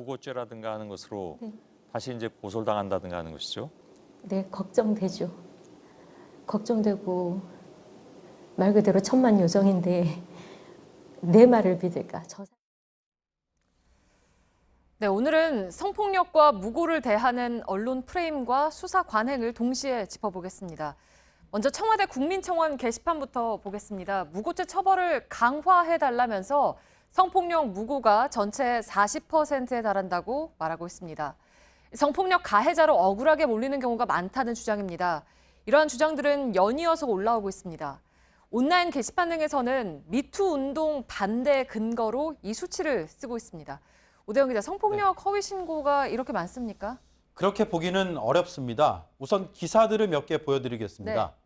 무고죄라든가 하는 것으로 네. 다시 이제 고소를 당한다든가 하는 것이죠. 네, 걱정되죠. 걱정되고 말 그대로 천만요정인데 내 말을 믿을까? 네, 오늘은 성폭력과 무고를 대하는 언론 프레임과 수사 관행을 동시에 짚어보겠습니다. 먼저 청와대 국민청원 게시판부터 보겠습니다. 무고죄 처벌을 강화해달라면서 성폭력 무고가 전체 40%에 달한다고 말하고 있습니다. 성폭력 가해자로 억울하게 몰리는 경우가 많다는 주장입니다. 이러한 주장들은 연이어서 올라오고 있습니다. 온라인 게시판 등에서는 미투 운동 반대 근거로 이 수치를 쓰고 있습니다. 오대영 기자, 성폭력 허위 신고가 이렇게 많습니까? 그렇게 보기는 어렵습니다. 우선 기사들을 몇 개 보여드리겠습니다. 네.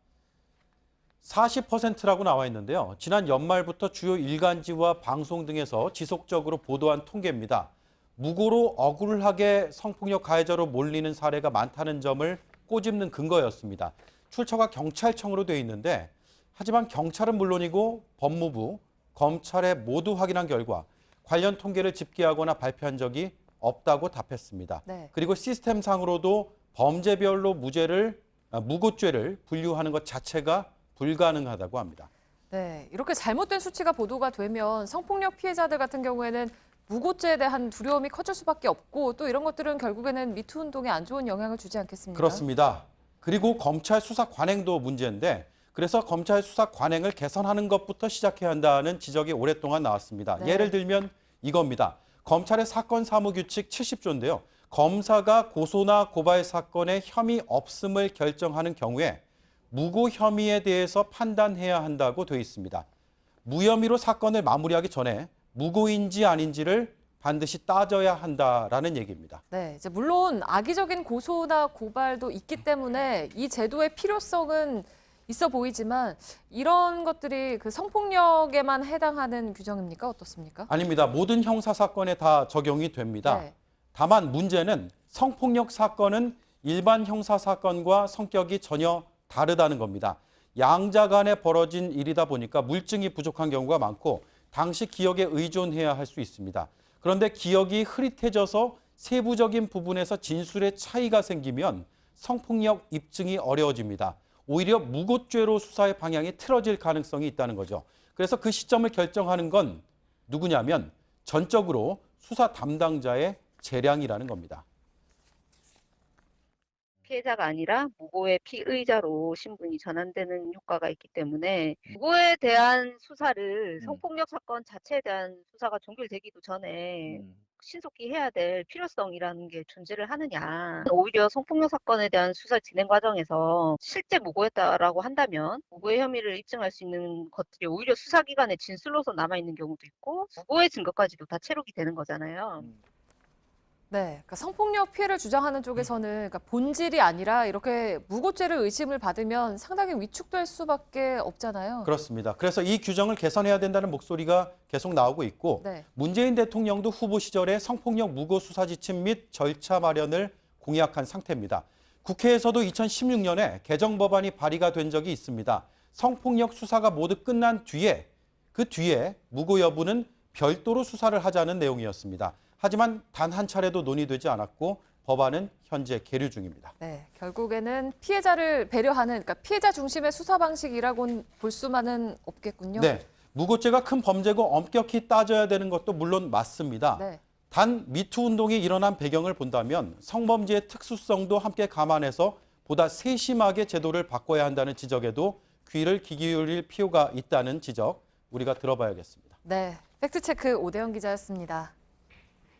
40%라고 나와 있는데요. 지난 연말부터 주요 일간지와 방송 등에서 지속적으로 보도한 통계입니다. 무고로 억울하게 성폭력 가해자로 몰리는 사례가 많다는 점을 꼬집는 근거였습니다. 출처가 경찰청으로 되어 있는데 하지만 경찰은 물론이고 법무부, 검찰에 모두 확인한 결과 관련 통계를 집계하거나 발표한 적이 없다고 답했습니다. 네. 그리고 시스템상으로도 범죄별로 무고죄를 분류하는 것 자체가 불가능하다고 합니다. 네, 이렇게 잘못된 수치가 보도가 되면 성폭력 피해자들 같은 경우에는 무고죄에 대한 두려움이 커질 수밖에 없고 또 이런 것들은 결국에는 미투 운동에 안 좋은 영향을 주지 않겠습니까? 그렇습니다. 그리고 검찰 수사 관행도 문제인데 그래서 검찰 수사 관행을 개선하는 것부터 시작해야 한다는 지적이 오랫동안 나왔습니다. 네. 예를 들면 이겁니다. 검찰의 사건 사무 규칙 70조인데요. 검사가 고소나 고발 사건에 혐의 없음을 결정하는 경우에 무고 혐의에 대해서 판단해야 한다고 되어 있습니다. 무혐의로 사건을 마무리하기 전에 무고인지 아닌지를 반드시 따져야 한다라는 얘기입니다. 네, 이제 물론 악의적인 고소나 고발도 있기 때문에 이 제도의 필요성은 있어 보이지만 이런 것들이 그 성폭력에만 해당하는 규정입니까? 어떻습니까? 아닙니다. 모든 형사 사건에 다 적용이 됩니다. 네. 다만 문제는 성폭력 사건은 일반 형사 사건과 성격이 전혀 다르다는 겁니다. 양자 간에 벌어진 일이다 보니까 물증이 부족한 경우가 많고 당시 기억에 의존해야 할 수 있습니다. 그런데 기억이 흐릿해져서 세부적인 부분에서 진술의 차이가 생기면 성폭력 입증이 어려워집니다. 오히려 무고죄로 수사의 방향이 틀어질 가능성이 있다는 거죠. 그래서 그 시점을 결정하는 건 누구냐면 전적으로 수사 담당자의 재량이라는 겁니다. 피해자가 아니라 무고의 피의자로 신분이 전환되는 효과가 있기 때문에 무고에 대한 수사를 성폭력 사건 자체에 대한 수사가 종결되기도 전에 신속히 해야 될 필요성이라는 게 존재를 하느냐. 오히려 성폭력 사건에 대한 수사 진행 과정에서 실제 무고였다라고 한다면 무고의 혐의를 입증할 수 있는 것들이 오히려 수사기관의 진술로서 남아있는 경우도 있고 무고의 증거까지도 다 체록이 되는 거잖아요. 네, 그러니까 성폭력 피해를 주장하는 쪽에서는 그러니까 본질이 아니라 이렇게 무고죄를 의심을 받으면 상당히 위축될 수밖에 없잖아요. 그렇습니다. 그래서 이 규정을 개선해야 된다는 목소리가 계속 나오고 있고 네. 문재인 대통령도 후보 시절에 성폭력 무고 수사 지침 및 절차 마련을 공약한 상태입니다. 국회에서도 2016년에 개정 법안이 발의가 된 적이 있습니다. 성폭력 수사가 모두 끝난 뒤에 그 뒤에 무고 여부는 별도로 수사를 하자는 내용이었습니다. 하지만 단 한 차례도 논의되지 않았고 법안은 현재 계류 중입니다. 네, 결국에는 피해자를 배려하는 그러니까 피해자 중심의 수사 방식이라고는 볼 수만은 없겠군요. 네, 무고죄가 큰 범죄고 엄격히 따져야 되는 것도 물론 맞습니다. 네. 단 미투 운동이 일어난 배경을 본다면 성범죄의 특수성도 함께 감안해서 보다 세심하게 제도를 바꿔야 한다는 지적에도 귀를 기울일 필요가 있다는 지적 우리가 들어봐야겠습니다. 네, 팩트체크 오대영 기자였습니다.